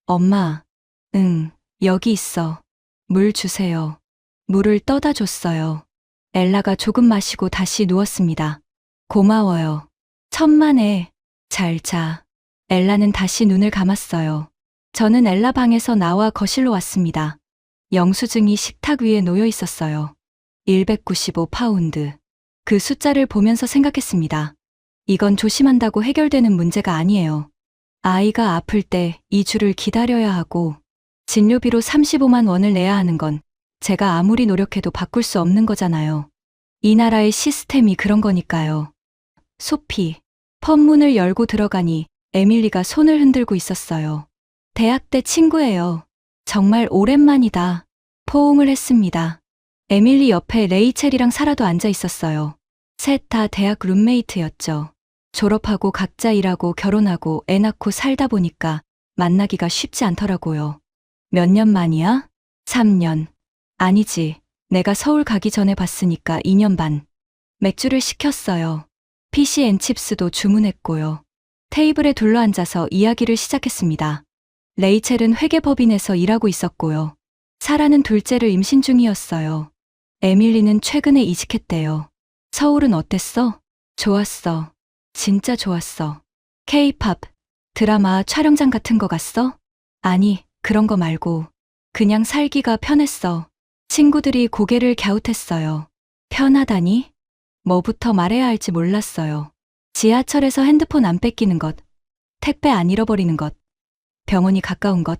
[SPEAKER 1] 엄마, 응, 여기 있어. 물 주세요. 물을 떠다 줬어요. 엘라가 조금 마시고 다시 누웠습니다. 고마워요. 천만에. 잘 자. 엘라는 다시 눈을 감았어요. 저는 엘라 방에서 나와 거실로 왔습니다. 영수증이 식탁 위에 놓여 있었어요. 195파운드. 그 숫자를 보면서 생각했습니다. 이건 조심한다고 해결되는 문제가 아니에요. 아이가 아플 때 2주를 기다려야 하고 진료비로 35만 원을 내야 하는 건 제가 아무리 노력해도 바꿀 수 없는 거잖아요. 이 나라의 시스템이 그런 거니까요. 소피, 펌문을 열고 들어가니 에밀리가 손을 흔들고 있었어요. 대학 때 친구예요. 정말 오랜만이다. 포옹을 했습니다. 에밀리 옆에 레이첼이랑 사라도 앉아 있었어요. 셋 다 대학 룸메이트였죠. 졸업하고 각자 일하고 결혼하고 애 낳고 살다 보니까 만나기가 쉽지 않더라고요. 몇 년 만이야? 3년. 아니지. 내가 서울 가기 전에 봤으니까 2년 반. 맥주를 시켰어요. 피시앤칩스도 주문했고요. 테이블에 둘러앉아서 이야기를 시작했습니다. 레이첼은 회계법인에서 일하고 있었고요. 사라는 둘째를 임신 중이었어요. 에밀리는 최근에 이직했대요. 서울은 어땠어? 좋았어. 진짜 좋았어. K-팝, 드라마 촬영장 같은 거 갔어? 아니, 그런 거 말고. 그냥 살기가 편했어. 친구들이 고개를 갸웃했어요. 편하다니? 뭐부터 말해야 할지 몰랐어요. 지하철에서 핸드폰 안 뺏기는 것, 택배 안 잃어버리는 것, 병원이 가까운 것.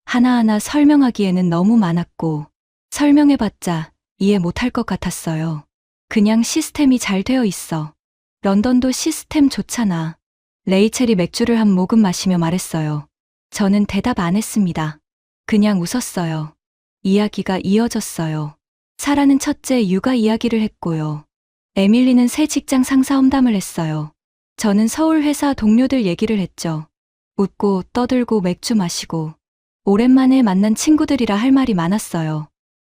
[SPEAKER 1] 하나하나 설명하기에는 너무 많았고, 설명해봤자 이해 못할 것 같았어요. 그냥 시스템이 잘 되어 있어. 런던도 시스템 좋잖아. 레이첼이 맥주를 한 모금 마시며 말했어요. 저는 대답 안 했습니다. 그냥 웃었어요. 이야기가 이어졌어요. 사라는 첫째 육아 이야기를 했고요. 에밀리는 새 직장 상사 험담을 했어요. 저는 서울 회사 동료들 얘기를 했죠. 웃고 떠들고 맥주 마시고 오랜만에 만난 친구들이라 할 말이 많았어요.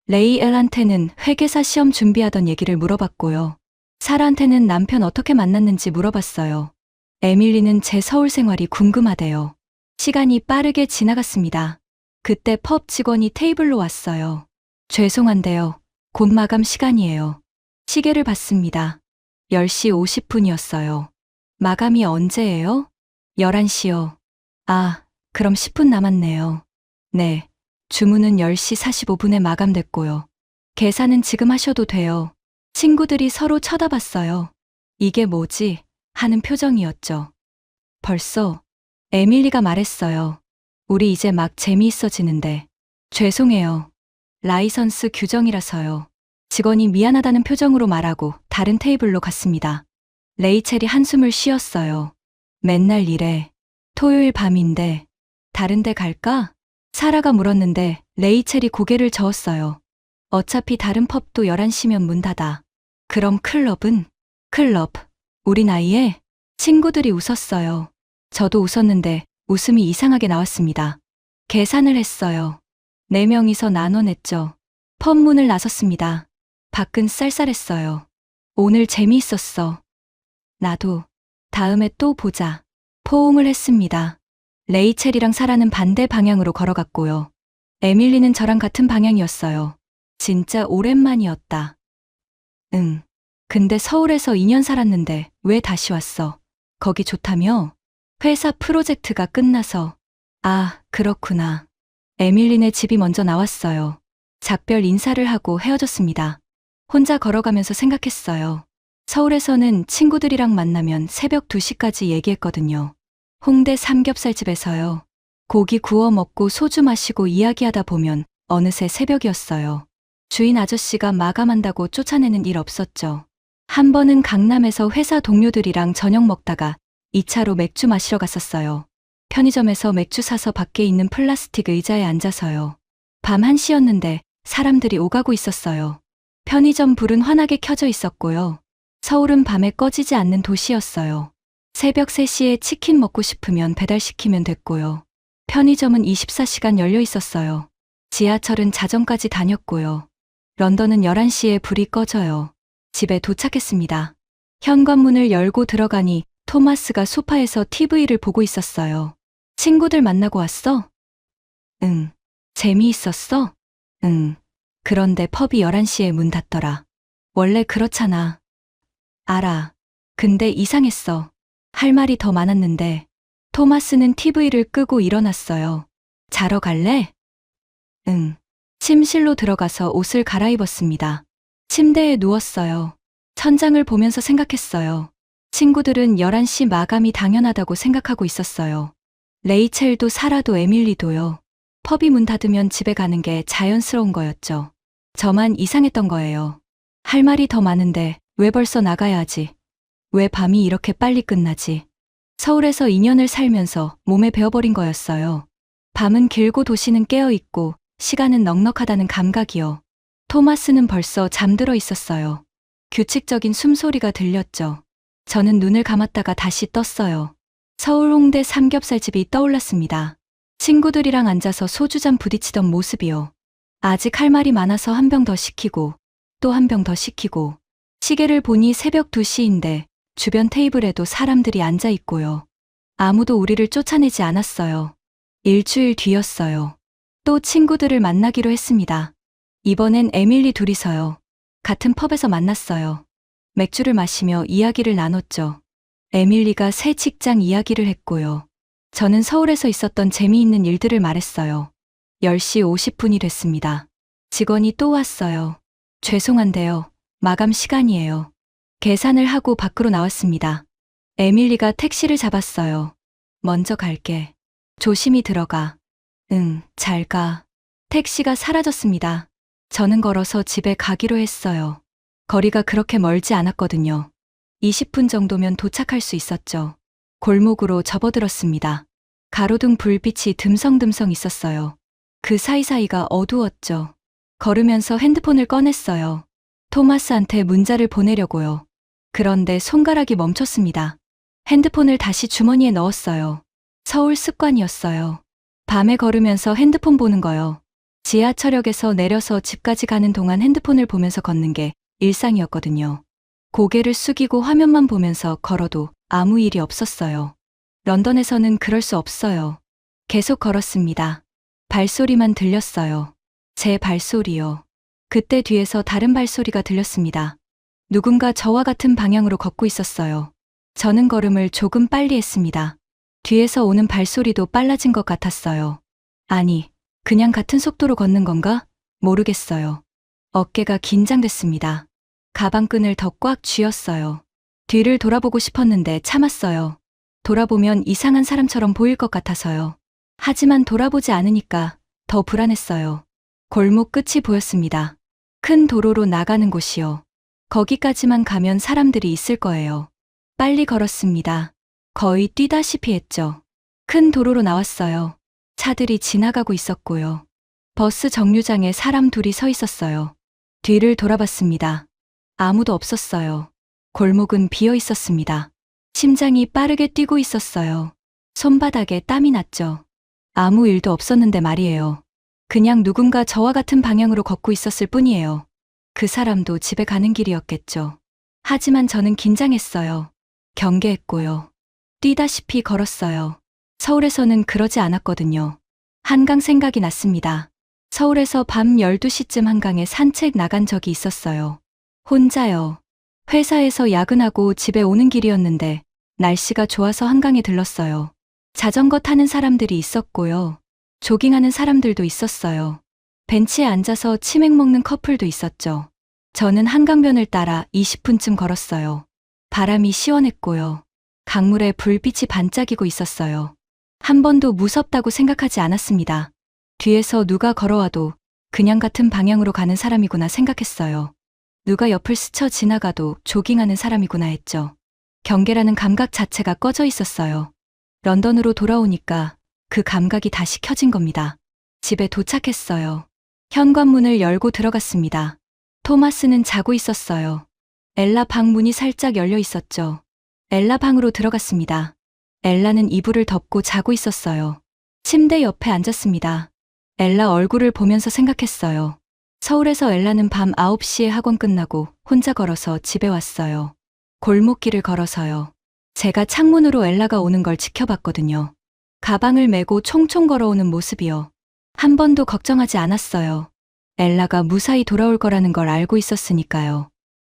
[SPEAKER 1] 레이엘한테는 회계사 시험 준비하던 얘기를 물어봤고요. 사라한테는 남편 어떻게 만났는지 물어봤어요. 에밀리는 제 서울 생활이 궁금하대요. 시간이 빠르게 지나갔습니다. 그때 펍 직원이 테이블로 왔어요. 죄송한데요. 곧 마감 시간이에요. 시계를 봤습니다. 10시 50분이었어요. 마감이 언제예요? 11시요. 아, 그럼 10분 남았네요. 네. 주문은 10시 45분에 마감됐고요. 계산은 지금 하셔도 돼요. 친구들이 서로 쳐다봤어요. 이게 뭐지? 하는 표정이었죠. 벌써? 에밀리가 말했어요. 우리 이제 막 재미있어지는데. 죄송해요. 라이선스 규정이라서요. 직원이 미안하다는 표정으로 말하고 다른 테이블로 갔습니다. 레이첼이 한숨을 쉬었어요. 맨날 이래. 토요일 밤인데 다른 데 갈까? 사라가 물었는데 레이첼이 고개를 저었어요. 어차피 다른 펍도 11시면 문 닫아. 그럼 클럽은? 클럽. 우리 나이에? 친구들이 웃었어요. 저도 웃었는데 웃음이 이상하게 나왔습니다. 계산을 했어요. 4명이서 나눠 냈죠. 펍 문을 나섰습니다. 밖은 쌀쌀했어요. 오늘 재미있었어. 나도. 다음에 또 보자. 포옹을 했습니다. 레이첼이랑 사라는 반대 방향으로 걸어갔고요. 에밀리는 저랑 같은 방향이었어요. 진짜 오랜만이었다. 응. 근데 서울에서 2년 살았는데 왜 다시 왔어? 거기 좋다며? 회사 프로젝트가 끝나서. 아, 그렇구나. 에밀리네 집이 먼저 나왔어요. 작별 인사를 하고 헤어졌습니다. 혼자 걸어가면서 생각했어요. 서울에서는 친구들이랑 만나면 새벽 2시까지 얘기했거든요. 홍대 삼겹살집에서요. 고기 구워 먹고 소주 마시고 이야기하다 보면 어느새 새벽이었어요. 주인 아저씨가 마감한다고 쫓아내는 일 없었죠. 한 번은 강남에서 회사 동료들이랑 저녁 먹다가 2차로 맥주 마시러 갔었어요. 편의점에서 맥주 사서 밖에 있는 플라스틱 의자에 앉아서요. 밤 1시였는데 사람들이 오가고 있었어요. 편의점 불은 환하게 켜져 있었고요. 서울은 밤에 꺼지지 않는 도시였어요. 새벽 3시에 치킨 먹고 싶으면 배달시키면 됐고요. 편의점은 24시간 열려 있었어요. 지하철은 자정까지 다녔고요. 런던은 11시에 불이 꺼져요. 집에 도착했습니다. 현관문을 열고 들어가니 토마스가 소파에서 TV를 보고 있었어요. 친구들 만나고 왔어? 응. 재미있었어? 응. 그런데 펍이 11시에 문 닫더라. 원래 그렇잖아. 알아. 근데 이상했어. 할 말이 더 많았는데 토마스는 TV를 끄고 일어났어요. 자러 갈래? 응. 침실로 들어가서 옷을 갈아입었습니다. 침대에 누웠어요. 천장을 보면서 생각했어요. 친구들은 11시 마감이 당연하다고 생각하고 있었어요. 레이첼도 사라도 에밀리도요. 펍이 문 닫으면 집에 가는 게 자연스러운 거였죠. 저만 이상했던 거예요. 할 말이 더 많은데 왜 벌써 나가야 하지? 왜 밤이 이렇게 빨리 끝나지? 서울에서 2년을 살면서 몸에 배어버린 거였어요. 밤은 길고 도시는 깨어있고 시간은 넉넉하다는 감각이요. 토마스는 벌써 잠들어 있었어요. 규칙적인 숨소리가 들렸죠. 저는 눈을 감았다가 다시 떴어요. 서울 홍대 삼겹살집이 떠올랐습니다. 친구들이랑 앉아서 소주잔 부딪히던 모습이요. 아직 할 말이 많아서 한 병 더 시키고 또 한 병 더 시키고 시계를 보니 새벽 2시인데 주변 테이블에도 사람들이 앉아 있고요. 아무도 우리를 쫓아내지 않았어요. 일주일 뒤였어요. 또 친구들을 만나기로 했습니다. 이번엔 에밀리 둘이서요. 같은 펍에서 만났어요. 맥주를 마시며 이야기를 나눴죠. 에밀리가 새 직장 이야기를 했고요. 저는 서울에서 있었던 재미있는 일들을 말했어요. 10시 50분이 됐습니다. 직원이 또 왔어요. 죄송한데요. 마감 시간이에요. 계산을 하고 밖으로 나왔습니다. 에밀리가 택시를 잡았어요. 먼저 갈게. 조심히 들어가. 응, 잘 가. 택시가 사라졌습니다. 저는 걸어서 집에 가기로 했어요. 거리가 그렇게 멀지 않았거든요. 20분 정도면 도착할 수 있었죠. 골목으로 접어들었습니다. 가로등 불빛이 듬성듬성 있었어요. 그 사이사이가 어두웠죠. 걸으면서 핸드폰을 꺼냈어요. 토마스한테 문자를 보내려고요. 그런데 손가락이 멈췄습니다. 핸드폰을 다시 주머니에 넣었어요. 서울 습관이었어요. 밤에 걸으면서 핸드폰 보는 거요. 지하철역에서 내려서 집까지 가는 동안 핸드폰을 보면서 걷는 게 일상이었거든요. 고개를 숙이고 화면만 보면서 걸어도 아무 일이 없었어요. 런던에서는 그럴 수 없어요. 계속 걸었습니다. 발소리만 들렸어요. 제 발소리요. 그때 뒤에서 다른 발소리가 들렸습니다. 누군가 저와 같은 방향으로 걷고 있었어요. 저는 걸음을 조금 빨리 했습니다. 뒤에서 오는 발소리도 빨라진 것 같았어요. 아니, 그냥 같은 속도로 걷는 건가? 모르겠어요. 어깨가 긴장됐습니다. 가방끈을 더 꽉 쥐었어요. 뒤를 돌아보고 싶었는데 참았어요. 돌아보면 이상한 사람처럼 보일 것 같아서요. 하지만 돌아보지 않으니까 더 불안했어요. 골목 끝이 보였습니다. 큰 도로로 나가는 곳이요. 거기까지만 가면 사람들이 있을 거예요. 빨리 걸었습니다. 거의 뛰다시피 했죠. 큰 도로로 나왔어요. 차들이 지나가고 있었고요. 버스 정류장에 사람 둘이 서 있었어요. 뒤를 돌아봤습니다. 아무도 없었어요. 골목은 비어 있었습니다. 심장이 빠르게 뛰고 있었어요. 손바닥에 땀이 났죠. 아무 일도 없었는데 말이에요. 그냥 누군가 저와 같은 방향으로 걷고 있었을 뿐이에요. 그 사람도 집에 가는 길이었겠죠. 하지만 저는 긴장했어요. 경계했고요. 뛰다시피 걸었어요. 서울에서는 그러지 않았거든요. 한강 생각이 났습니다. 서울에서 밤 12시쯤 한강에 산책 나간 적이 있었어요. 혼자요. 회사에서 야근하고 집에 오는 길이었는데 날씨가 좋아서 한강에 들렀어요. 자전거 타는 사람들이 있었고요. 조깅하는 사람들도 있었어요. 벤치에 앉아서 치맥 먹는 커플도 있었죠. 저는 한강변을 따라 20분쯤 걸었어요. 바람이 시원했고요. 강물에 불빛이 반짝이고 있었어요. 한 번도 무섭다고 생각하지 않았습니다. 뒤에서 누가 걸어와도 그냥 같은 방향으로 가는 사람이구나 생각했어요. 누가 옆을 스쳐 지나가도 조깅하는 사람이구나 했죠. 경계라는 감각 자체가 꺼져 있었어요. 런던으로 돌아오니까 그 감각이 다시 켜진 겁니다. 집에 도착했어요. 현관문을 열고 들어갔습니다. 토마스는 자고 있었어요. 엘라 방 문이 살짝 열려 있었죠. 엘라 방으로 들어갔습니다. 엘라는 이불을 덮고 자고 있었어요. 침대 옆에 앉았습니다. 엘라 얼굴을 보면서 생각했어요. 서울에서 엘라는 밤 9시에 학원 끝나고 혼자 걸어서 집에 왔어요. 골목길을 걸어서요. 제가 창문으로 엘라가 오는 걸 지켜봤거든요. 가방을 메고 총총 걸어오는 모습이요. 한 번도 걱정하지 않았어요. 엘라가 무사히 돌아올 거라는 걸 알고 있었으니까요.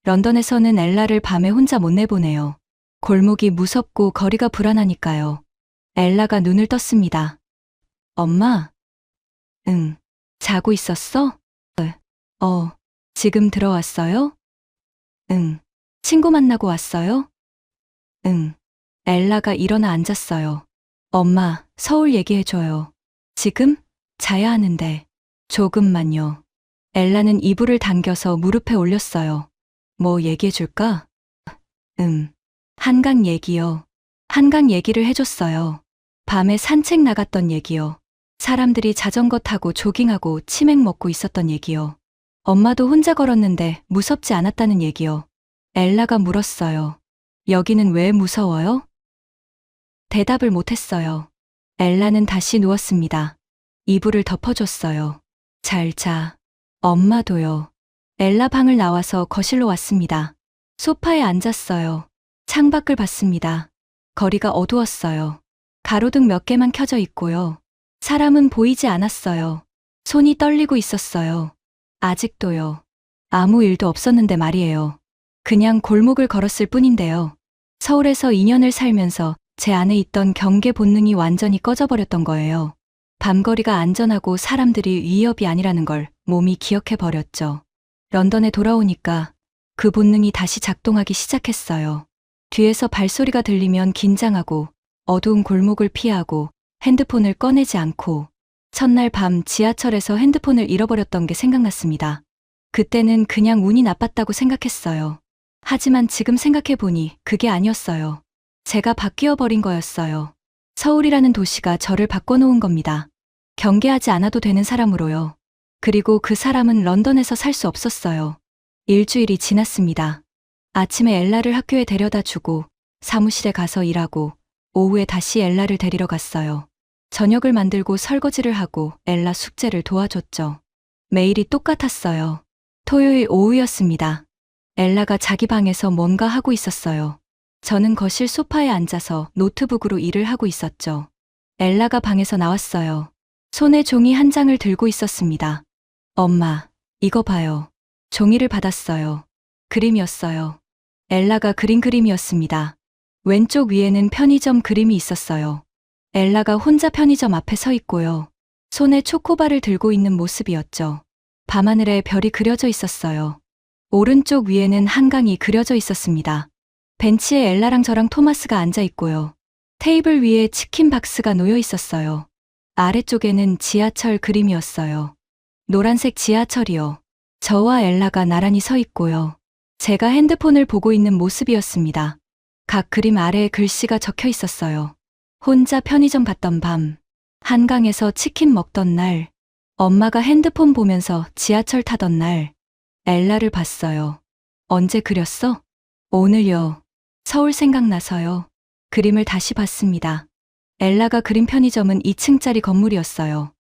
[SPEAKER 1] 런던에서는 엘라를 밤에 혼자 못 내보내요. 골목이 무섭고 거리가 불안하니까요. 엘라가 눈을 떴습니다. 엄마? 응. 자고 있었어? 지금 들어왔어요? 응. 친구 만나고 왔어요? 응. 엘라가 일어나 앉았어요. 엄마, 서울 얘기해줘요. 지금? 자야 하는데. 조금만요. 엘라는 이불을 당겨서 무릎에 올렸어요. 뭐 얘기해줄까? 한강 얘기요. 한강 얘기를 해줬어요. 밤에 산책 나갔던 얘기요. 사람들이 자전거 타고 조깅하고 치맥 먹고 있었던 얘기요. 엄마도 혼자 걸었는데 무섭지 않았다는 얘기요. 엘라가 물었어요. 여기는 왜 무서워요? 대답을 못했어요. 엘라는 다시 누웠습니다. 이불을 덮어줬어요. 잘 자. 엄마도요. 엘라 방을 나와서 거실로 왔습니다. 소파에 앉았어요. 창밖을 봤습니다. 거리가 어두웠어요. 가로등 몇 개만 켜져 있고요. 사람은 보이지 않았어요. 손이 떨리고 있었어요. 아직도요. 아무 일도 없었는데 말이에요. 그냥 골목을 걸었을 뿐인데요. 서울에서 2년을 살면서 제 안에 있던 경계 본능이 완전히 꺼져버렸던 거예요. 밤거리가 안전하고 사람들이 위협이 아니라는 걸 몸이 기억해버렸죠. 런던에 돌아오니까 그 본능이 다시 작동하기 시작했어요. 뒤에서 발소리가 들리면 긴장하고 어두운 골목을 피하고 핸드폰을 꺼내지 않고 첫날 밤 지하철에서 핸드폰을 잃어버렸던 게 생각났습니다. 그때는 그냥 운이 나빴다고 생각했어요. 하지만 지금 생각해보니 그게 아니었어요. 제가 바뀌어 버린 거였어요. 서울이라는 도시가 저를 바꿔놓은 겁니다. 경계하지 않아도 되는 사람으로요. 그리고 그 사람은 런던에서 살 수 없었어요. 일주일이 지났습니다. 아침에 엘라를 학교에 데려다 주고 사무실에 가서 일하고 오후에 다시 엘라를 데리러 갔어요. 저녁을 만들고 설거지를 하고 엘라 숙제를 도와줬죠. 매일이 똑같았어요. 토요일 오후였습니다. 엘라가 자기 방에서 뭔가 하고 있었어요. 저는 거실 소파에 앉아서 노트북으로 일을 하고 있었죠. 엘라가 방에서 나왔어요. 손에 종이 한 장을 들고 있었습니다. 엄마, 이거 봐요. 종이를 받았어요. 그림이었어요. 엘라가 그린 그림이었습니다. 왼쪽 위에는 편의점 그림이 있었어요. 엘라가 혼자 편의점 앞에 서 있고요. 손에 초코바를 들고 있는 모습이었죠. 밤하늘에 별이 그려져 있었어요. 오른쪽 위에는 한강이 그려져 있었습니다. 벤치에 엘라랑 저랑 토마스가 앉아 있고요. 테이블 위에 치킨 박스가 놓여 있었어요. 아래쪽에는 지하철 그림이었어요. 노란색 지하철이요. 저와 엘라가 나란히 서 있고요. 제가 핸드폰을 보고 있는 모습이었습니다. 각 그림 아래에 글씨가 적혀 있었어요. 혼자 편의점 갔던 밤, 한강에서 치킨 먹던 날, 엄마가 핸드폰 보면서 지하철 타던 날, 엘라를 봤어요. 언제 그렸어? 오늘요. 서울 생각나서요. 그림을 다시 봤습니다. 엘라가 그린 편의점은 2층짜리 건물이었어요.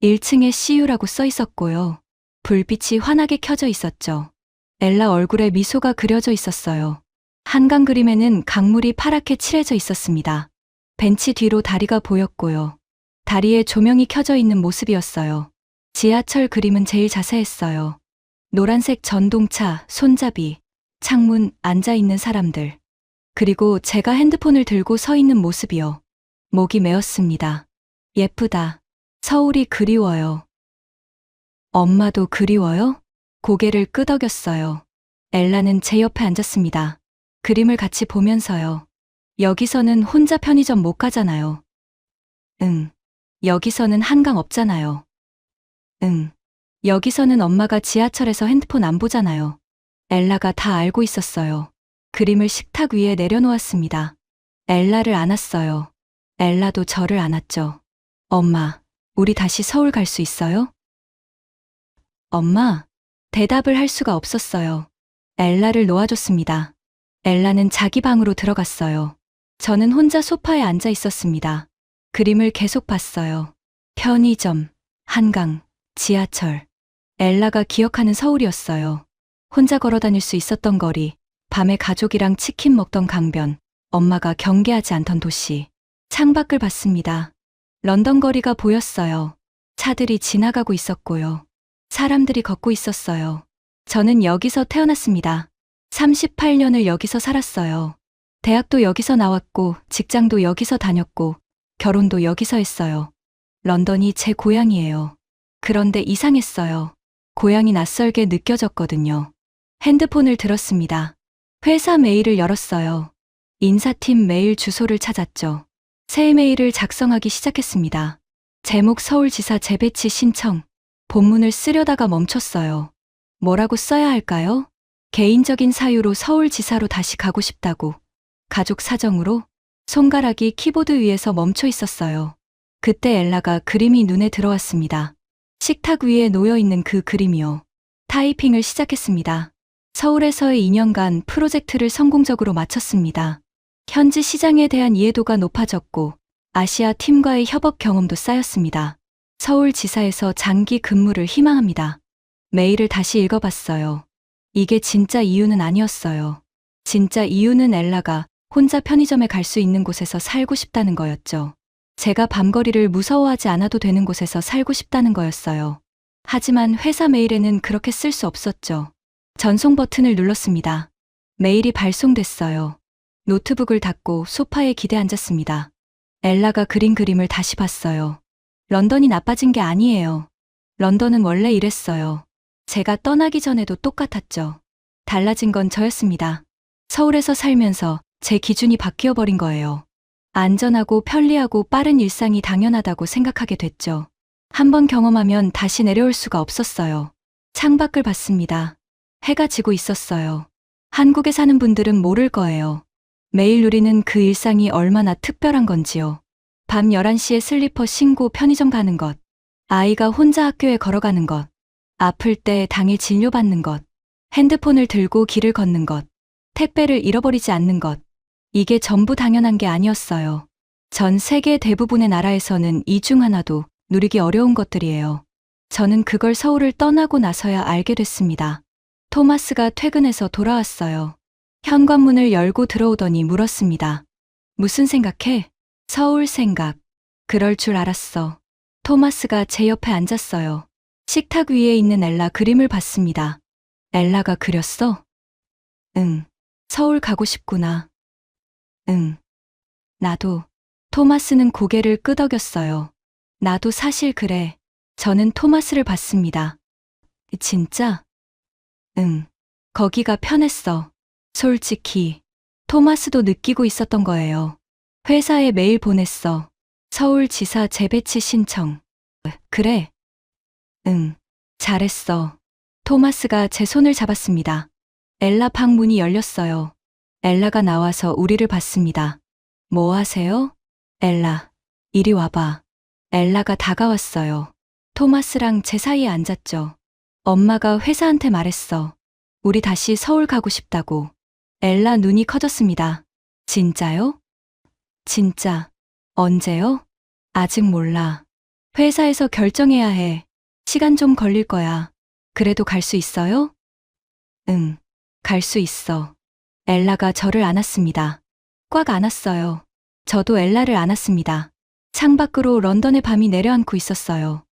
[SPEAKER 1] 1층에 CU라고 써 있었고요. 불빛이 환하게 켜져 있었죠. 엘라 얼굴에 미소가 그려져 있었어요. 한강 그림에는 강물이 파랗게 칠해져 있었습니다. 벤치 뒤로 다리가 보였고요. 다리에 조명이 켜져 있는 모습이었어요. 지하철 그림은 제일 자세했어요. 노란색 전동차, 손잡이, 창문, 앉아있는 사람들. 그리고 제가 핸드폰을 들고 서 있는 모습이요. 목이 메었습니다. 예쁘다. 서울이 그리워요. 엄마도 그리워요? 고개를 끄덕였어요. 엘라는 제 옆에 앉았습니다. 그림을 같이 보면서요. 여기서는 혼자 편의점 못 가잖아요. 응. 여기서는 한강 없잖아요. 응. 여기서는 엄마가 지하철에서 핸드폰 안 보잖아요. 엘라가 다 알고 있었어요. 그림을 식탁 위에 내려놓았습니다. 엘라를 안았어요. 엘라도 저를 안았죠. 엄마, 우리 다시 서울 갈 수 있어요? 엄마, 대답을 할 수가 없었어요. 엘라를 놓아줬습니다. 엘라는 자기 방으로 들어갔어요. 저는 혼자 소파에 앉아 있었습니다. 그림을 계속 봤어요. 편의점, 한강, 지하철. 엘라가 기억하는 서울이었어요. 혼자 걸어 다닐 수 있었던 거리, 밤에 가족이랑 치킨 먹던 강변, 엄마가 경계하지 않던 도시. 창밖을 봤습니다. 런던 거리가 보였어요. 차들이 지나가고 있었고요. 사람들이 걷고 있었어요. 저는 여기서 태어났습니다. 38년을 여기서 살았어요. 대학도 여기서 나왔고, 직장도 여기서 다녔고, 결혼도 여기서 했어요. 런던이 제 고향이에요. 그런데 이상했어요. 고향이 낯설게 느껴졌거든요. 핸드폰을 들었습니다. 회사 메일을 열었어요. 인사팀 메일 주소를 찾았죠. 새 메일을 작성하기 시작했습니다. 제목 서울지사 재배치 신청. 본문을 쓰려다가 멈췄어요. 뭐라고 써야 할까요? 개인적인 사유로 서울지사로 다시 가고 싶다고. 가족 사정으로. 손가락이 키보드 위에서 멈춰 있었어요. 그때 엘라가 그림이 눈에 들어왔습니다. 식탁 위에 놓여 있는 그 그림이요. 타이핑을 시작했습니다. 서울에서의 2년간 프로젝트를 성공적으로 마쳤습니다. 현지 시장에 대한 이해도가 높아졌고 아시아 팀과의 협업 경험도 쌓였습니다. 서울지사에서 장기 근무를 희망합니다. 메일을 다시 읽어봤어요. 이게 진짜 이유는 아니었어요. 진짜 이유는 엘라가 혼자 편의점에 갈 수 있는 곳에서 살고 싶다는 거였죠. 제가 밤거리를 무서워하지 않아도 되는 곳에서 살고 싶다는 거였어요. 하지만 회사 메일에는 그렇게 쓸 수 없었죠. 전송 버튼을 눌렀습니다. 메일이 발송됐어요. 노트북을 닫고 소파에 기대 앉았습니다. 엘라가 그린 그림을 다시 봤어요. 런던이 나빠진 게 아니에요. 런던은 원래 이랬어요. 제가 떠나기 전에도 똑같았죠. 달라진 건 저였습니다. 서울에서 살면서 제 기준이 바뀌어버린 거예요. 안전하고 편리하고 빠른 일상이 당연하다고 생각하게 됐죠. 한번 경험하면 다시 내려올 수가 없었어요. 창밖을 봤습니다. 해가 지고 있었어요. 한국에 사는 분들은 모를 거예요. 매일 누리는 그 일상이 얼마나 특별한 건지요. 밤 11시에 슬리퍼 신고 편의점 가는 것. 아이가 혼자 학교에 걸어가는 것. 아플 때 당일 진료받는 것. 핸드폰을 들고 길을 걷는 것. 택배를 잃어버리지 않는 것. 이게 전부 당연한 게 아니었어요. 전 세계 대부분의 나라에서는 이 중 하나도 누리기 어려운 것들이에요. 저는 그걸 서울을 떠나고 나서야 알게 됐습니다. 토마스가 퇴근해서 돌아왔어요. 현관문을 열고 들어오더니 물었습니다. 무슨 생각해? 서울 생각. 그럴 줄 알았어. 토마스가 제 옆에 앉았어요. 식탁 위에 있는 엘라 그림을 봤습니다. 엘라가 그렸어? 응. 서울 가고 싶구나. 응. 나도. 토마스는 고개를 끄덕였어요. 나도 사실 그래. 저는 토마스를 봤습니다. 진짜? 응. 거기가 편했어. 솔직히. 토마스도 느끼고 있었던 거예요. 회사에 메일 보냈어. 서울지사 재배치 신청. 그래. 응. 잘했어. 토마스가 제 손을 잡았습니다. 엘라 방 문이 열렸어요. 엘라가 나와서 우리를 봤습니다. 뭐 하세요? 엘라, 이리 와봐. 엘라가 다가왔어요. 토마스랑 제 사이에 앉았죠. 엄마가 회사한테 말했어. 우리 다시 서울 가고 싶다고. 엘라 눈이 커졌습니다. 진짜요? 진짜. 언제요? 아직 몰라. 회사에서 결정해야 해. 시간 좀 걸릴 거야. 그래도 갈 수 있어요? 응, 갈 수 있어. 엘라가 저를 안았습니다. 꽉 안았어요. 저도 엘라를 안았습니다. 창밖으로 런던의 밤이 내려앉고 있었어요.